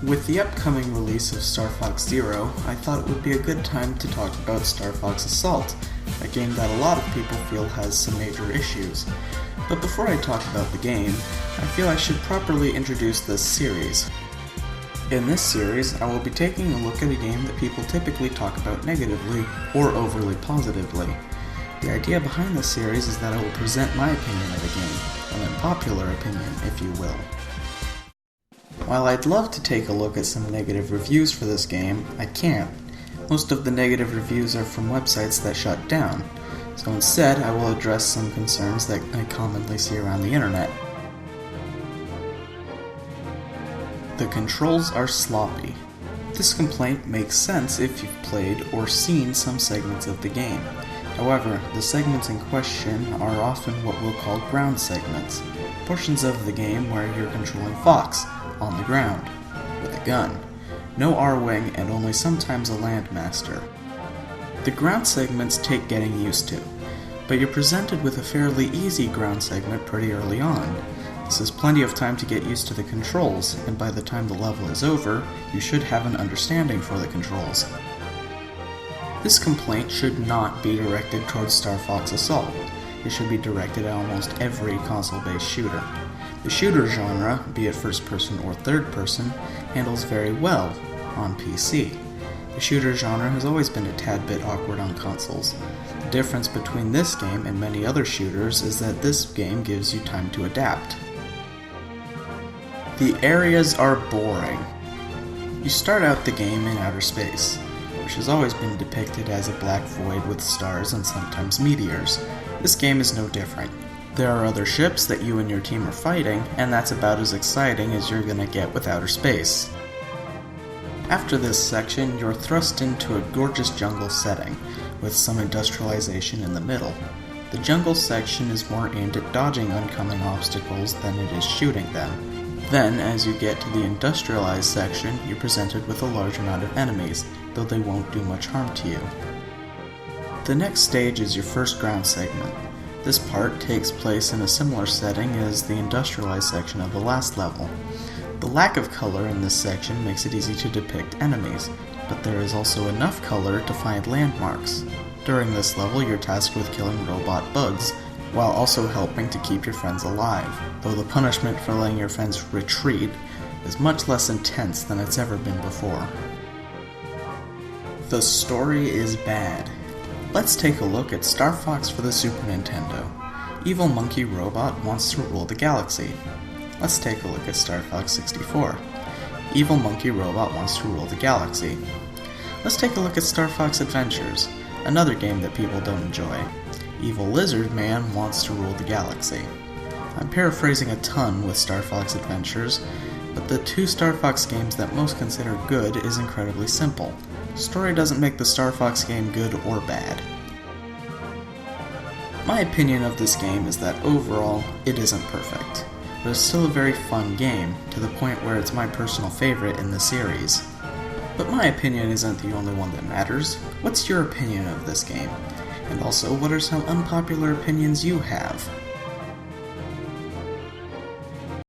With the upcoming release of StarFox Zero, I thought it would be a good time to talk about StarFox Assault, a game that a lot of people feel has some major issues. But before I talk about the game, I feel I should properly introduce this series. In this series, I will be taking a look at a game that people typically talk about negatively or overly positively. The idea behind this series is that I will present my opinion of a game, an unpopular opinion, if you will. While I'd love to take a look at some negative reviews for this game, I can't. Most of the negative reviews are from websites that shut down, so instead I will address some concerns that I commonly see around the internet. The controls are sloppy. This complaint makes sense if you've played or seen some segments of the game. However, the segments in question are often what we'll call ground segments, portions of the game where you're controlling Fox, on the ground, with a gun, no R-wing, and only sometimes a landmaster. The ground segments take getting used to, but you're presented with a fairly easy ground segment pretty early on. This is plenty of time to get used to the controls, and by the time the level is over, you should have an understanding for the controls. This complaint should not be directed towards StarFox Assault. It should be directed at almost every console-based shooter. The shooter genre, be it first-person or third-person, handles very well on PC. The shooter genre has always been a tad bit awkward on consoles. The difference between this game and many other shooters is that this game gives you time to adapt. The areas are boring. You start out the game in outer space, which has always been depicted as a black void with stars and sometimes meteors. This game is no different. There are other ships that you and your team are fighting, and that's about as exciting as you're gonna get with outer space. After this section, you're thrust into a gorgeous jungle setting, with some industrialization in the middle. The jungle section is more aimed at dodging oncoming obstacles than it is shooting them. Then, as you get to the industrialized section, you're presented with a large amount of enemies, though they won't do much harm to you. The next stage is your first ground segment. This part takes place in a similar setting as the industrialized section of the last level. The lack of color in this section makes it easy to depict enemies, but there is also enough color to find landmarks. During this level, you're tasked with killing robot bugs, while also helping to keep your friends alive, though the punishment for letting your friends retreat is much less intense than it's ever been before. The story is bad. Let's take a look at StarFox for the Super Nintendo. Evil Monkey Robot wants to rule the galaxy. Let's take a look at StarFox 64. Evil Monkey Robot wants to rule the galaxy. Let's take a look at StarFox Adventures, another game that people don't enjoy. Evil Lizard Man wants to rule the galaxy. I'm paraphrasing a ton with StarFox Adventures, but the two StarFox games that most consider good is incredibly simple. Story doesn't make the StarFox game good or bad. My opinion of this game is that overall, it isn't perfect, but it's still a very fun game, to the point where it's my personal favorite in the series. But my opinion isn't the only one that matters. What's your opinion of this game? And also, what are some unpopular opinions you have?